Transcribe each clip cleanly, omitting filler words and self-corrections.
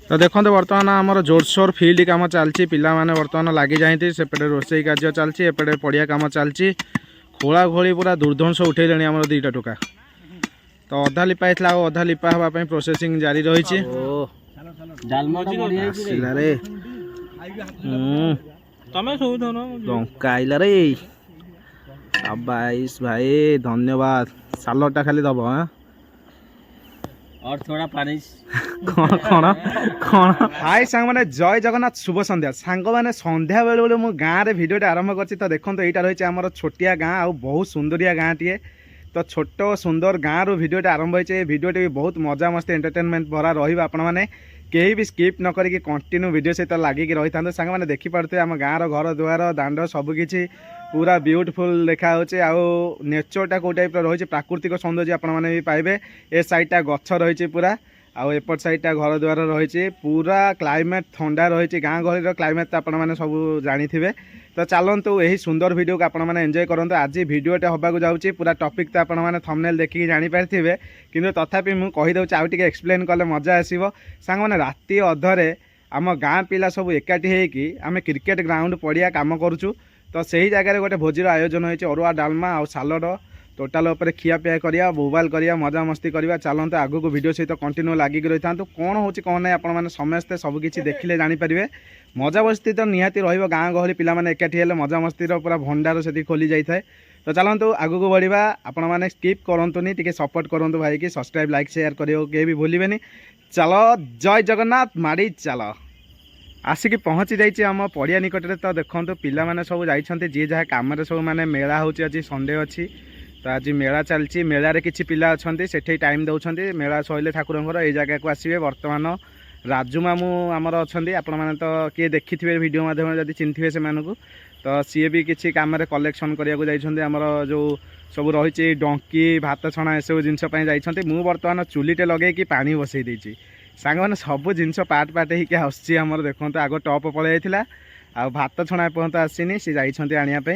तो देखो बर्तमान आमर जोरसोर फिल्ड कम चलती पिला माने बर्तमान लगी जाती सेपटे रोसई कार्य चलती एपटे पड़िया कम चलती खोला खोली पूरा दुर्ध्वंस उठेले आम दुईटा टोका तो अधा लिपा होता अधा लिपा हाँपाई प्रोसेसिंग जारी रही लंका आइला रे अबाईस भाई धन्यवाद सालटा खाली दब हाँ और थोड़ा पानी कौन कौन कौन हाय सांग माने जय जगन्नाथ शुभ संध्या सांग माने संध्या बेले बेले मो गाँव रे वीडियो आरंभ करछि तो देखो तो यहाँ रही आमर छोटिया गाँ आ बहुत सुंदरिया गाँ टीए तो छोट सुंदर गाँ रू वीडियो आरंभ होइछे वीडियो भी बहुत मजा मस्ती एंटरटेनमेंट भरा रहिबा आपण माने कहीं भी स्किप न करिक कंटिन्यू वीडियो सहित लगिक रही था सांग मैंने देखिपे आम गाँव घर दुआर दांड सबकि पूरा ब्यूटीफुल देखा आउ नेचरटा कौ टाइप रही प्राकृतिक सौंदर्य आपण मैंने भी पाइबे ए साइडटा गछ रही पूरा आउ एपट साइडटा घर द्वार रही पूरा क्लाइमेट ठंडा रही गाँ गहली क्लाइमेट तो आपण मैंने सब जानी तो चलतु यही सुंदर वीडियो को आपण मैंने एंजॉय करते आज वीडियोटे होगा जाऊँगी पूरा टॉपिक तो आपण मैंने थंबनेल देखिक जानीपारे किंतु तथापि मुझे कहीदे आउ टे एक्सप्लेन कले मजा आसो सांग मैंने राति अधरे आम गाँ पिला सब एकाठी होगी आम क्रिकेट ग्राउंड पड़िया कम करुचु तो सही जगह गोटे भोजीर आयोजन होती अरुआ डालमा आउ सालड टोटाल उपर खियापिया करिया मोबाइल करिया मजा मस्ती करिया चलते आगु को वीडियो सहित कंटिन्यू लगिक रही था कौन होची कौन नहीं आपण मैंने समस्ते सबकि देखिले जानीपारे मजा मस्ती तो निहाती रही गाँ गहली पिला माने एकाठी हेले मजा मस्तीर पूरा भंडार से खोली जाए तो चलतु आगु को बढ़िया आपण मैंने स्किप करतुनि टिके सपोर्ट करूँ भाई कि सब्सक्राइब लाइक शेयर करियो के भी भूलिबेनी चलो जय जगन्नाथ माड़ी चलो आसिक पहुँची जाइए आम पड़िया निकट में तो देखो पिला माने सब जाइछन्ते जी जहाँ कम सब माने मेला होची आज संडे अच्छी तो आज मेला चलती मेलार किसी पिला अच्छा से टाइम दौरान मेला सैले ठाकुर ये जगह को आसवे बर्तमान राजू मामू आमर अच्छा आपण मैंने तो किए देखी थे वीडियो माध्यम जब चिन्हे से तो सी भी किसी कम कलेक्शन करने आमर जो सब रही डंकी भात छणा ए सब जिनपाई जाइए मुझे बर्तमान चुलीटे लगे पानी बसई देती सांग मैंने सब जिनस पार्ट पार्ट होकर आसमर देखो आग टप पलि जाता आ भात छणा एपर्यंत आसनी सी जाइए आने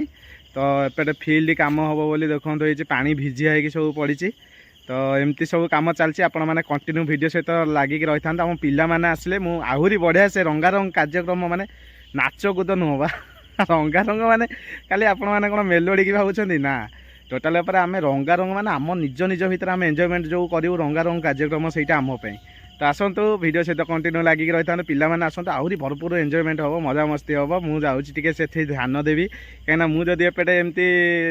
तो एपटे फिल्ड कम हम बोली देखो ये पानी भिजिया होगी सब पड़ी तो एमती सब कम चलती आपण मैंने कंटिन्यू वीडियो सहित लगिक रही था आम पिला माने आसले मु आहुरी बढ़िया से रंगारंग कार्यक्रम माने नाच कूद नुह बा रंगारंग माने खाली आपण मैंने कौन मेलोडी की भावुं ना टोटाल आम रंगारंग माने आम निज निज भर आम एंजॉयमेंट जो करूँ रंगारंग कार्यक्रम सहीटा आमपाई तो आसतु वीडियो सहित कंटिन्यू लगिक रही था पिला माने आसतु आहरी भरपूर एंजॉयमेंट हम मजा मस्ती हम मुझे से ध्यान देवी कहीं मुझे एपटे एमती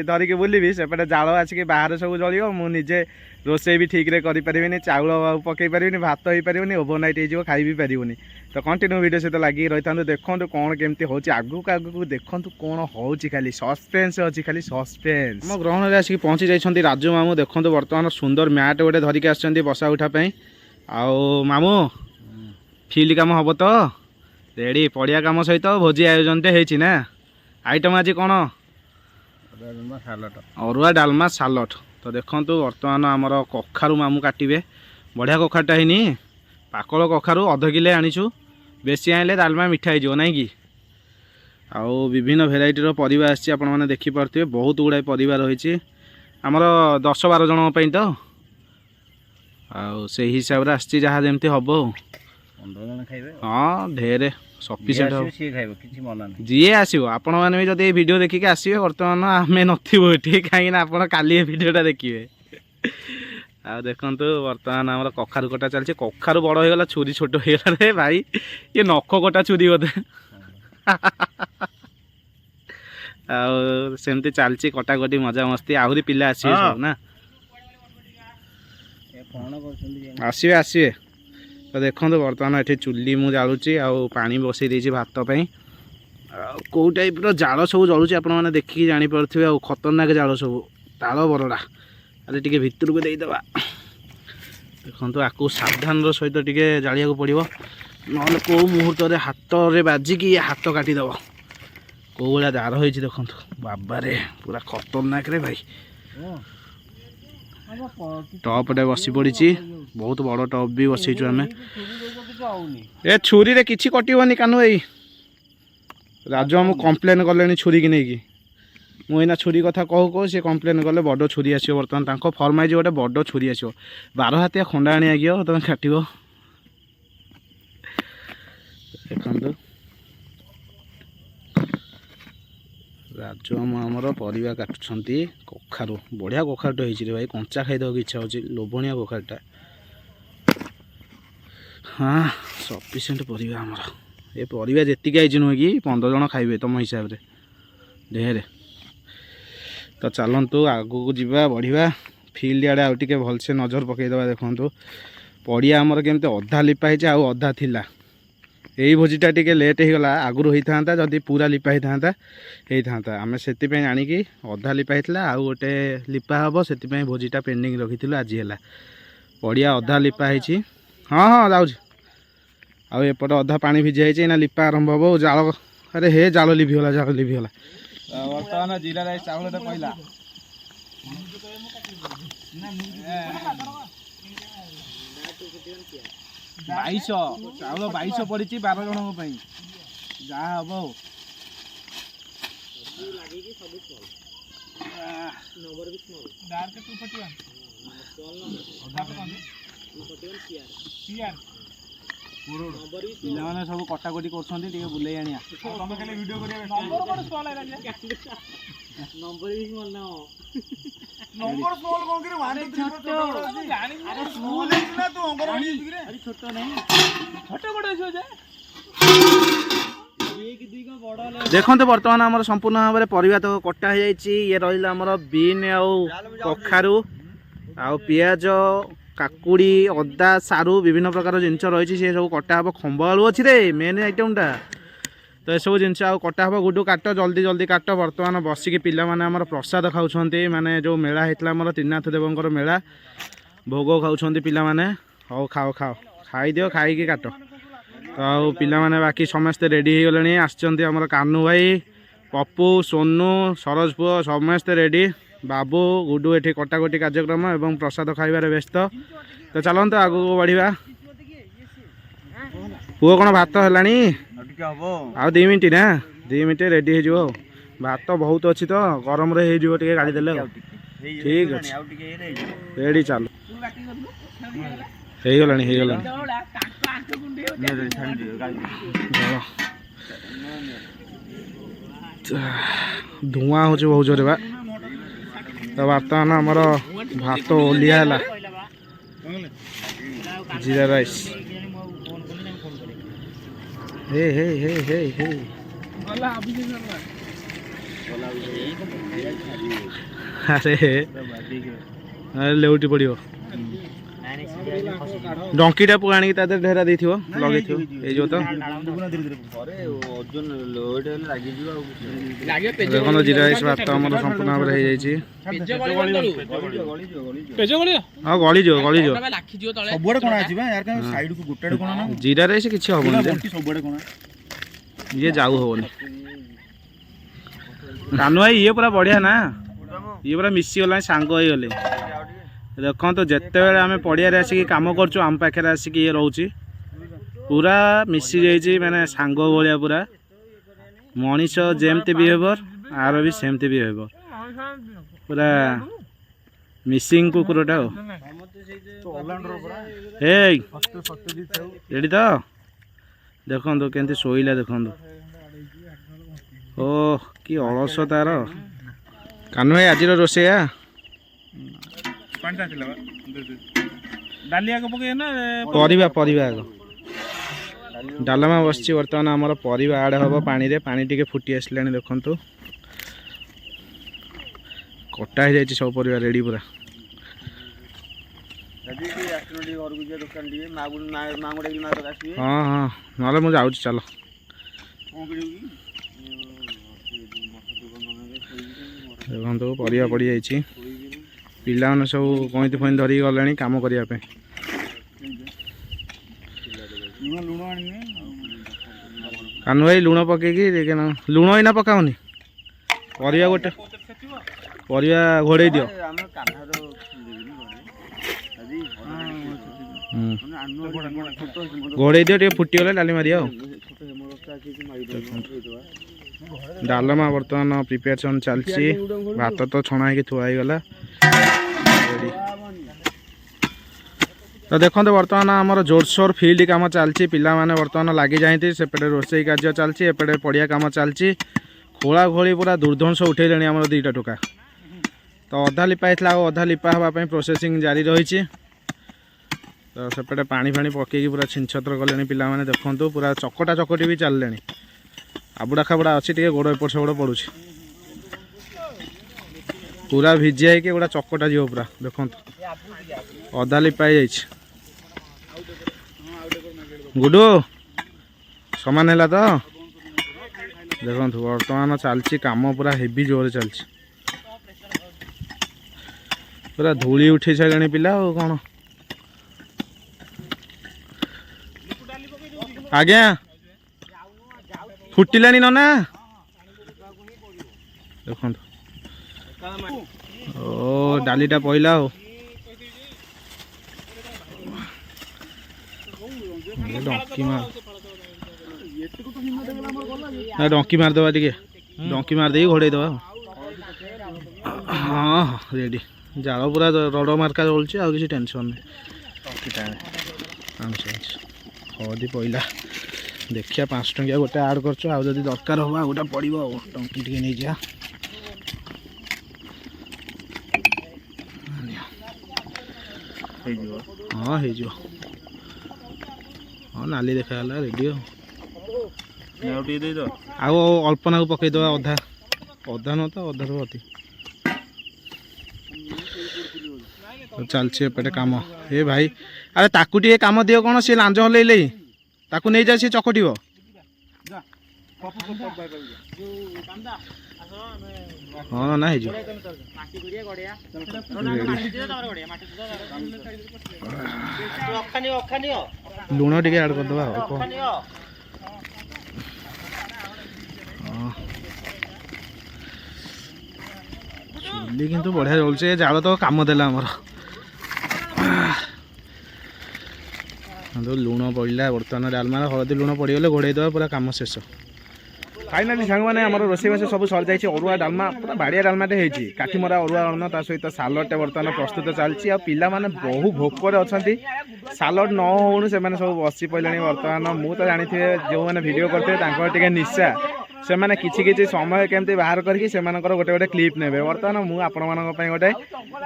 धरिकी बुलबी सेपटे जाल आसिक बाहर सब जलियो मुझे रोसे भी ठीक करें चाउल पकई पारि भात हो पारे ओभरनाइट हो खाई भी पारिनी तो कंटिन्यू वीडियो सहित लगिक रही था देखो कौन केमती हो आगू आगू देखो कौन हो खाली सस्पेन्स अच्छी खाली सस्पेन्स आम ग्रहण में आसिक पहुँची जाइए राजू मामू देखो बर्तमान सुंदर मैट गोटे धरिकी आसछन्ती बसा उठापाई आओ मामू फिल्ड कम हम तो रेडी पड़िया कम सहित भोजी आयोजन होती ना आइटम आज कौन अरुआ डालमा सालट तो देखो बर्तमान आमर कखारू मामू काटे बढ़िया कखारटा है पाकल कखारू अध किले आनीचु बेसी आइले डालमा मिठा हो ना कि आउ विभिन्न भेराइटर परिवा आसने देखिपे बहुत गुड़ाए परिवा रही आमर 10-12 जन तो आउ से हिसाब से जहाँ जमती हम हाँ ढेर सफिसीयंट जी आसो आपण मैंने भी जब वीडियो देखिक आसवे बर्तमान आम नए कहीं आप काली वीडियोटा देखिए आ देखु बर्तमान आम कखारू कटा चलती कखारू बड़ होगा छुरी छोट होगा रे भाई ये नख कटा छुरी बोधे आमती चलती कटाकटी मजा मस्ती आहरी पिला आसवे सब ना आसवे आसवे तो देखो बर्तमान ये चुली मु जालुची आउ पानी बसई देती भातपाई कौ टाइप जाल सब जलुची आप देखिए जापे आ खतरनाक जाल सब ताल बरड़ा अरे टे भितर को देदेवा देखो आपको सावधान सहित टे जालिया पड़ो ना कौ मुहूर्त हाथ में बाजिक ये हाथ काटिदेव कौ भाया दार हो देखो बाबारे पूरा खतरनाक रे भाई टपटे बसी पड़ी बहुत बड़ टप भी बसईचु आम ए छुरी रे किछि कटिबनी कानू भाई राजू आम कम्प्लेन कले छुरी की नहीं मुझे छुरी कथा कहू कहू सी कम्प्लेन कले बड़ छुरी आसो बर्तमान फरमाइज गोटे बड़ छुरी आसो 12 हाथिया खंडा आनी आगे तुम काट ଦେଖନ୍ତୁ ରାଜୁ ଆମର ପରିବା କାଟୁଛନ୍ତି। କଖାରୁ ବଢ଼ିଆ କଖାରୁଟା ହେଇଛି ରେ ଭାଇ, କଞ୍ଚା ଖାଇଦେବାକୁ ଇଚ୍ଛା ହେଉଛି, ଲୋଭଣିଆ କଖାରୁଟା। ହଁ ସଫିସିଏଣ୍ଟ ପରିବା ଆମର, ଏ ପରିବା ଯେତିକି ଆଇଛି ନୁହେଁ କି 15 ଜଣ ଖାଇବେ ତମ ହିସାବରେ ଢେରେ। ତ ଚାଲନ୍ତୁ ଆଗକୁ ଯିବା ବଢ଼ିବା, ଫିଲ୍ଡ ଆଡ଼େ ଆଉ ଟିକେ ଭଲସେ ନଜର ପକାଇଦେବା। ଦେଖନ୍ତୁ ପଡ଼ିଆ ଆମର କେମିତି ଅଧା ଲିପା ହେଇଛି ଆଉ ଅଧା ଥିଲା। ଏଇ ଭୋଜିଟା ଟିକେ ଲେଟ୍ ହେଇଗଲା, ଆଗରୁ ହେଇଥାନ୍ତା ଯଦି ପୁରା ଲିପା ହେଇଥାନ୍ତା। ଆମେ ସେଥିପାଇଁ ଆଣିକି ଅଧା ଲିପା ହେଇଥିଲା, ଆଉ ଗୋଟେ ଲିପା ହେବ, ସେଥିପାଇଁ ଭୋଜିଟା ପେଣ୍ଡିଂ ରଖିଥିଲୁ, ଆଜି ହେଲା। ପଡ଼ିଆ ଅଧା ଲିପା ହେଇଛି। ହଁ ଯାଉଛି। ଆଉ ଏପଟେ ଅଧା ପାଣି ଭିଜା ହେଇଛି, ଏଇନା ଲିପା ଆରମ୍ଭ ହେବ। ଜାଳ ଆରେ ହେ ଜାଳ ଲିଭିଗଲା। ବର୍ତ୍ତମାନ ଜିରା ରାଇସ୍ ଚାଉଳଟା ପଇଲା। ଚାଉଳ 2200 ପଡ଼ିଛି 12 ଜଣଙ୍କ ପାଇଁ, ଯାହା ହବ ଆଉ। ପିଲାମାନେ ସବୁ କଟାକଟି କରୁଛନ୍ତି, ଟିକେ ବୁଲେଇ ଆଣିଆ। ଦେଖନ୍ତୁ ବର୍ତ୍ତମାନ ଆମର ସମ୍ପୂର୍ଣ୍ଣ ଭାବରେ ପରିବା ତ କଟା ହେଇଯାଇଛି। ଇଏ ରହିଲା ଆମର ବିନ୍ ଆଉ କଖାରୁ ଆଉ ପିଆଜ, କାକୁଡ଼ି, ଅଦା, ସାରୁ, ବିଭିନ୍ନ ପ୍ରକାର ଜିନିଷ ରହିଛି, ସେ ସବୁ କଟା ହେବ। ଖମ୍ବ ଆଳୁ ଅଛି ରେ ମେନ୍ ଆଇଟମ୍ଟା, ତ ଏସବୁ ଜିନିଷ ଆଉ କଟା ହେବ। ଗୁଡୁ କାଟ, ଜଲ୍ଦି କାଟ। ବର୍ତ୍ତମାନ ବସିକି ପିଲାମାନେ ଆମର ପ୍ରସାଦ ଖାଉଛନ୍ତି, ମାନେ ଯେଉଁ ମେଳା ହେଇଥିଲା ଆମର ତ୍ରିନାଥ ଦେବଙ୍କର ମେଳା, ଭୋଗ ଖାଉଛନ୍ତି ପିଲାମାନେ। ହଉ ଖାଅ ଖାଇଦିଅ, ଖାଇକି କାଟ। ତ ଆଉ ପିଲାମାନେ ବାକି ସମସ୍ତେ ରେଡ଼ି ହେଇଗଲେଣି, ଆସିଛନ୍ତି ଆମର କାହ୍ନୁ ଭାଇ, ପପୁ, ସୋନୁ, ସରୋଜ ପୁଅ ସମସ୍ତେ ରେଡ଼ି। ବାବୁ, ଗୁଡୁ ଏଠି କଟାକଟି କାର୍ଯ୍ୟକ୍ରମ ଏବଂ ପ୍ରସାଦ ଖାଇବାରେ ବ୍ୟସ୍ତ। ତ ଚାଲନ୍ତୁ ଆଗକୁ ବଢ଼ିବା। ପୁଅ କ'ଣ ଭାତ ହେଲାଣି? ଆଉ 2 ମିନିଟ୍ ନା, 2 ମିନିଟ୍ ରେଡ଼ି ହେଇଯିବ ଆଉ। ଭାତ ବହୁତ ଅଛି ତ, ଗରମରେ ହେଇଯିବ ଟିକେ ଗାଳି ଦେଲେ ଆଉ। ଠିକ୍ ଅଛି ରେଡ଼ି, ଚାଲୁ। ହେଇଗଲାଣି। ଧୂଆଁ ହେଉଛି ବହୁତ ଜୋରେ ବା। ତ ବର୍ତ୍ତମାନ ଆମର ଭାତ ଓହ୍ଲିଆ ହେଲା, ଜିରା ରାଇସ୍। ହେ ଆରେ ଲେଉଟି ପଡ଼ିବ। ଡଙ୍କିଟା ପୁଅ ଆଣିକି ତା ଦେହରେ ଢେରା ଦେଇଥିବ, ଲଗେଇଥିବ, ହେଇଯିବ ତ। ଦେଖନ୍ତୁ ଜିରା ରାଇସ୍ ଭାତ ଆମର ସମ୍ପୂର୍ଣ୍ଣ ଭାବରେ ହେଇଯାଇଛି। ହଁ ଗଳିଯିବ। ଜିରା ରାଇସ୍ କିଛି ହବନି, ଇଏ ଯାଉ ହବନି। କାହ୍ନୁ ଭାଇ ଇଏ ପୁରା ବଢ଼ିଆ ନା, ଇଏ ପୁରା ମିଶିଗଲାଣି, ସାଙ୍ଗ ହେଇଗଲେ। ଦେଖନ୍ତୁ ଯେତେବେଳେ ଆମେ ପଡ଼ିଆରେ ଆସିକି କାମ କରୁଛୁ, ଆମ ପାଖରେ ଆସିକି ଇଏ ରହୁଛି, ପୁରା ମିଶି ଯାଇଛି, ମାନେ ସାଙ୍ଗ ଭଳିଆ ପୁରା। ମଣିଷ ଯେମିତି ବିହେଭିଅର, ଆର ବି ସେମିତି ବିହେଭିଅର, ପୁରା ମିସିଂ କୁକୁରଟା ଆଉ। ହେଇ ରେଡ଼ି ତ? ଦେଖନ୍ତୁ କେମିତି ଶୋଇଲା, ଦେଖନ୍ତୁ। ଓଃ କି ଅଳସ ତାର। କାହ୍ନୁ ଭାଇ ଆଜିର ରୋଷେଇଆ ପରିବା ଆଗ। ଡାଲମା ବସିଛି ବର୍ତ୍ତମାନ, ଆମର ପରିବା ଆଡ଼ ହେବ ପାଣିରେ। ପାଣି ଟିକେ ଫୁଟି ଆସିଲାଣି, ଦେଖନ୍ତୁ କଟା ହେଇଯାଇଛି ସବୁ ପରିବା ରେଡ଼ି ପୁରା। ହଁ ନହେଲେ ମୁଁ ଯାଉଛି, ଚାଲ। ଦେଖନ୍ତୁ ପରିବା ପଡ଼ିଯାଇଛି, ପିଲାମାନେ ସବୁ ଗଇଁତି ଫଇଁତି ଧରିକି ଗଲେଣି କାମ କରିବା ପାଇଁ। କାହ୍ନୁ ଭାଇ ଲୁଣ ପକେଇକି, ଲୁଣ ଏଇନା ପକାଉନି, ପରିବା ଘୋଡ଼େଇ ଦିଅ। ଘୋଡ଼େଇ ଦିଅ, ଟିକେ ଫୁଟିଗଲେ ଡାଲି ମାରିବା ଆଉ। ଡାଲମା ବର୍ତ୍ତମାନ ପ୍ରିପାରେସନ୍ ଚାଲିଛି। ଭାତ ତ ଛଣା ହେଇକି ଥୁଆ ହେଇଗଲା, तो देखते बर्तमान आमर जोरसोर फील्ड कम चलती पिला माने बर्तमान लगी जाती सेपटे रोसई कार्य चलती एपटे पड़िया कम चलती खोला खोली पूरा दुर्ध्वंस उठेले आम 2टा टोका तो अधा लिपा होता अधा लिपा हाँपाई प्रोसेसिंग जारी रही तो सेपटे पानी फाणी पकईकि पूरा छिनछत्र कले पिला माने देखु पूरा चकटा चकटी भी चलले आबुड़ा खाबुड़ा अच्छी टे गोड़ एपट सेपट पड़ू पूरा भिजी है गोटा चकटा जीव पूरा देखु अधा लिपा गुडू समान है तो देखो बर्तमान चलती कम पूरा हेवी जोर चलती पूरा धूली उठी सारे पिला कौन आज्ञा फुटिलानी नना देखो ओ डालीटा पइला डंकी मार डंकी मारदे टे डंकी मारदे घोड़े दवा हाँ रेडी जाल पूरा रड मार्का चलुची आ किसी टेंशन नहीं हदी पइला देखिया 5 टंकिया गोटे आड कर आदि दरकार हम गोटे पड़ो टंकी टे नहीं जा हाँ हो हाँ नाली देखा रेडी आउ अल्प ना पकईद अधा अधा न तो अधा अति चलती एपटे कम ए भाई अरे ताकू टे कम दियो कौन सी लांज हल्ले ताकू नहीं जा सी चकटिब हाँ ना लुण टे आड करदे चुली किंतु बढ़िया चलছে जाल तो काम देला आमर लुण पड़ा बर्तमान डालमा हलदी लुण पड़गले घोड़े पूरा काम शेष फाइनाली सांग मैंने आम रोसईबास सब सर जाइए अरुआ डालमा पूरा बाड़िया डालमाटे होती काठीमरा अरुआ अन्न ता सहित सालडटे बर्तमान प्रस्तुत चलती आ पिला माने बहु भोकर अच्छा सालड न हो से सब बसी पड़े बर्तमान मु तो जानी जो मैंने वीडियो करते निशा से मैंने किसी समय केमती बाहर करके गोटे गोटे क्लिप ने बर्तमान मुझे गोटे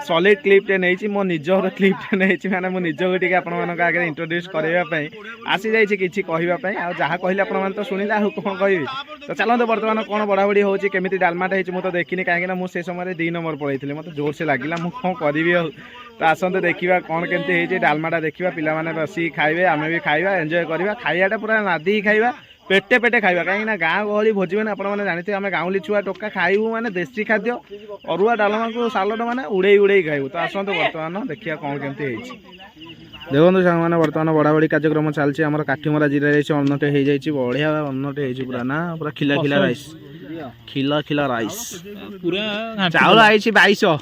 सॉलिड क्लिपटे नहीं मो निजर क्लिपटे नहीं माने मो निज को आगे इंट्रोड्यूस करने आसी जाइए किसी कहवाई आ जहाँ कहले आप तो शुणिले आ कौन कह तो चलते बर्तमान कौन बढ़ाबड़ी होमी डालमाटा हो तो देखनी कहीं मुझे समय 2 नंबर पड़े मत जोर से लगे मुझे कौन करी तो आसते देखा कौन केमती डालमाटा देखा पिला बस खाइबे आमे भी खाइबा एंजॉय करवा खाइबाटा पूरा नादी खाइबा पेटे पेटे खाइबा कहीं गाँ गहली भोजी मैंने आपने जानते आम गाँवली छुआ टोका खाइबू माने देसी खाद्य अरुआ डालमा को सालड माने उड़े उड़े खाइबू तो आसते बर्तमान देखिए कौन केमती देखो सांग मैंने बर्तमान बढ़ाबड़ी कार्यक्रम चलती आम काठीमरा जीरा राइस अन्नटे हो जाए बढ़िया अन्नटे हो पूरा ना पूरा खिला खिला राइस खिला खिला राइस पूरा चाउल आई 2200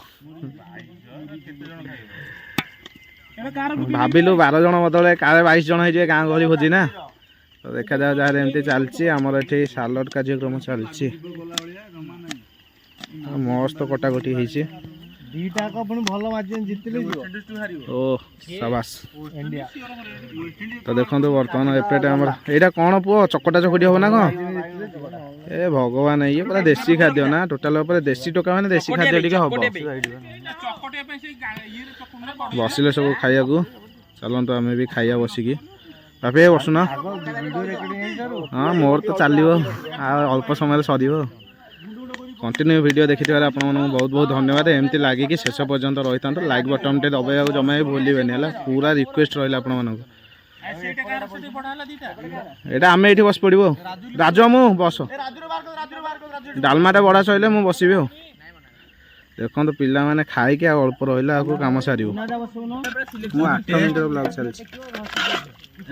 भाविलु 12 जन बदले काले 22 जन हो गाँ गहली भोजी ना तो देखा जाओ जहाँ एमती चलती आमर ये सालड कार्यक्रम चलती मस्त कटाकटी होती ओ शाबाश तो देखो बर्तमान एपटे आम यहाँ कौन पुओ चकटा चकटी हम ना कौन ए भगवान ये पूरा देसी खाद्य ना टोटाल देसी टोका मैंने देसी खाद्य टी हम बसिले सब खाया चलतु आम भी खाइया बसिकी बापे बसुना हाँ मोर तो चलो अल्प समय सर कंटिन्यू वीडियो देखी आप बहुत बहुत धन्यवाद एमती लगे कि शेष पर्यंत रही था लाइक बटन टे दबाई जमा भूलें है पूरा रिक्वेस्ट रहा आपण यहाँ आम ये बस पड़ो राजू मु बस डालमाटा बड़ा सैले मुझे बसबी देखो तो पिला माने खाई के अल्प रहा कम सार 8 मिनट ब्लॉग चलती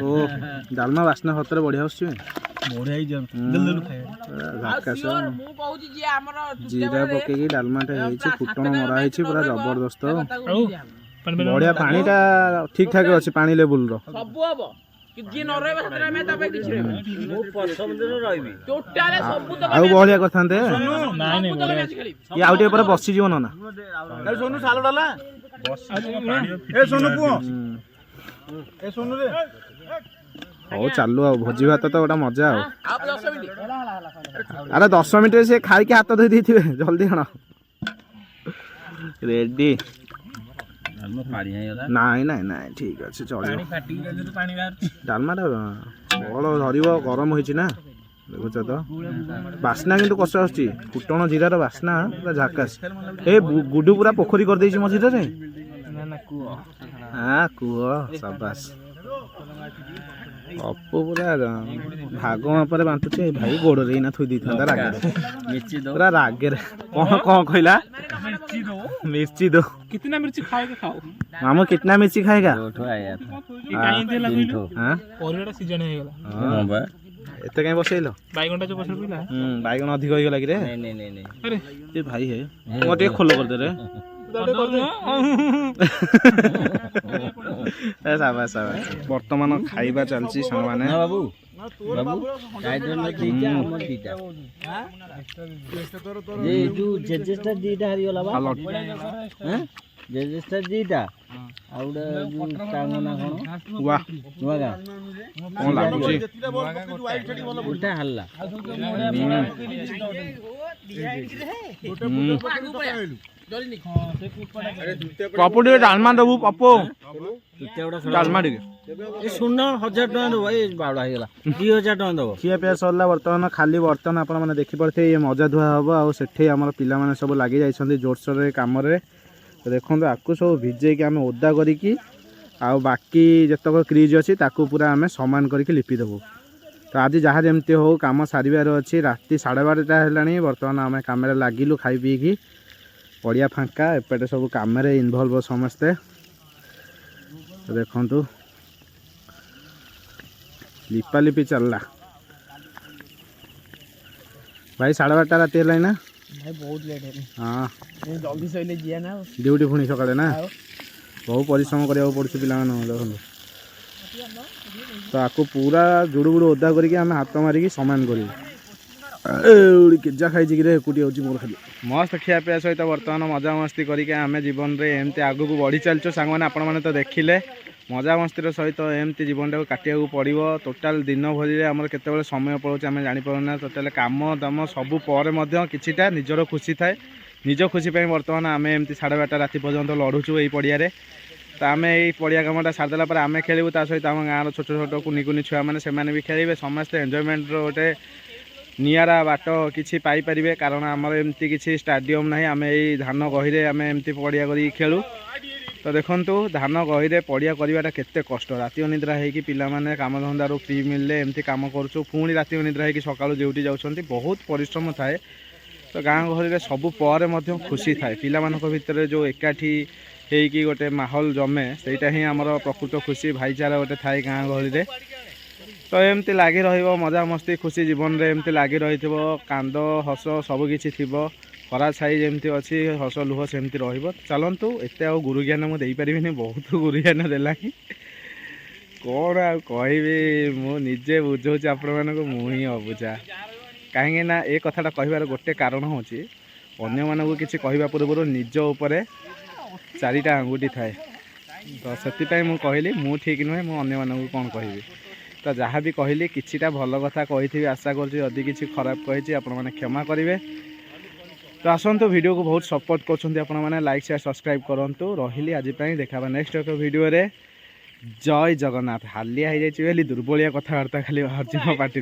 ओ डालमा बास्ना सतरे बढ़िया जीरा पकईकि डालमाटा फुटण मरा पूरा जबरदस्त बढ़िया पानीटा ठीक ठाक अच्छे पानी लेवल बढ़िया करते आउटे बसीज ना ହଉ ଚାଲୁ ଆଉ ଭୋଜି ଭାତ ତ ଗୋଟେ ମଜା ଆଉ ଆରେ 10 ମିନିଟରେ ସେ ଖାଇକି ହାତ ଧୋଇ ଦେଇଥିବେ ଜଲ୍ଦି କଣ ରେଡି ନାଇଁ ନାଇଁ ନାଇଁ ଠିକ ଅଛି ଚଳିବ ଡାଲମାଟା ବଳ ଧରିବ ଗରମ ହେଇଛି ନା ଦେଖୁଛ ତ ବାସ୍ନା କିନ୍ତୁ କଷ ଆସୁଛି ଫୁଟଣ ଜିରାର ବାସ୍ନା ପୁରା ଝାକାସ ଏ ଗୁଡୁ ପୁରା ପୋଖରୀ କରିଦେଇଛି ମଝିରେ ହଁ କୁହ ସାବାସ ଅପୁ ପୁରା ଭାଗ ମାପରେ ବାଣ୍ଟୁଛି ଭାଇ ଗୋଡରେ ଏଇନା ଥୋଇ ଦେଇଥାନ୍ତା ରାଗରେ ପୁରା ରାଗରେ କଣ କହିଲା मिर्ची दो कितना मिर्ची खाएगा खाओ मामू कितना मिर्ची खाएगा सीजन एते कहीं बसैल बैगनटा जो पछड़ पइला बैगन अधिक हो गला कि रे नहीं अरे ये भाई है मो टे खोलो कर दे रे साबास साबास वर्तमान खाइबा चलची संग माने बाबू बाबू टाइटल में दीटा हमर दीटा ये जो जजेस्टा दीटा हरि वाला बा हैं जजेस्टा दीटा आउडा जो टांगना कोन वाह नुआगा कोन लागुची उल्टा हल्ला पप्पू टे डालमा दबु पप्पू डालमा टे ए सुन 1000 टका दो भाई बावड़ा हे गेला 2000 टका दो खिया पिया सरला वर्तमान खाली बर्तन आपण माने देखि पड़थे ये मजा धुआ हबो आ सेठे हमर पिला माने सब लागि जाइछन्ती जोरसोर रे काम रे देखंतु आकु सब भिजे कि हमें ओदा करी कि आ बाकी जतक क्रीज अछि ताकू पूरा हमें समान करी कि लिपि देबो तो आज जहाँ जमती हो काम सारिबार अच्छी राति 12:30 हेलानी वर्तमान आम कम लगिलु खाई पी कि पड़िया फांका एपटे सब कम इनवल्व समस्ते देखु लिपा लिपि चलला भाई 12:30 राति है ना भाई बहुत लेट है हाँ जल्दी सोइले जिया ना ड्यूटी पुणी सकाଳେ ना बहुत परिश्रम करा पड़े पिला देखो तो आपको पूरा जुड़ू गुड़ ओदा करके आम हाथ मारिकी सामान कर केजा खाई एकुटी हो मोर खाली मस्त खिया पिया सहित बर्तमान मजा मस्ती करके आम जीवन में एमती आगू को बढ़ी चलचु सांग मैंने आपण मैंने तो देखिले मजा मस्तीर सहित एमती जीवन टाक काटिया पड़ो टोटाल दिन भरी आमर केतबेले समय पड़ोचे आम जापना टोटाल कम दाम सबू पर किछिटा निजर खुशी थाए निज खुशी बर्तमान आम एमती 12:30 राति पर्यंत लड़ुचु यही पड़िया तो आम यही पड़िया कमटा सारिदेला आम खेलू ता सहित आम गाँव छोट छोट कुनी कुनी छुआ मैंने से खेलेंगे समस्ते एंजयमेंट गोटे निआरा बाट किसी पाइपर कारण आमर एमती किसी स्टाडियम ना आम यही धान गहीरे आम एमती पड़िया कर खेलु तो देखु धान गहीरे पड़िया करवाटा केते कष्ट राति अनिद्रा होगी पिलाने कम धंदारू फ्री मिलले एमती कम करुँ पुणी राति अनिद्रा होगी सकाळु ड्यूटी जाउछन्ती बहुत परिश्रम थाए तो गाँ गहली सबू पर खुशी थाए पिला भितर जो एकाठी होगी गोटे माहौल जमे सेटा ही आमर प्रकृत खुशी भाईचारा गोटे थाए गाँ गहली तो एमती लगी मजा मस्ती खुशी जीवन में एमती लगी रही कांद हस सबकि खरा छाई जमती अच्छी हस लुह सेमती चलतु एत गुरु ज्ञान मुझे पारि बहुत गुरु ज्ञान देला कौन आबी मुझे बुझाऊँ आपण मानक मुझे अबुझा कहीं ना ये कथाटा कहबार गोटे कारण हूँ अन्य मानक किसी कहवा पूर्व निज उपरे 4टा आंगुठी थाए तो से कहली मु ठीक नुहे मुझे अन्य कौन कहि तो जहाँ भी कहली किछिटा भल कथा कही आशा करी किसी खराब कही आपण मैंने क्षमा करेंगे तो आसतु वीडियो को बहुत सपोर्ट कर लाइक शेयर सब्सक्राइब करूँ रही आज देखा नेक्स्ट एक वीडियो रे जय जगन्नाथ हालिया हो जाए दुर्बलिया कथबार्ता खाली बाहर मो पार्टी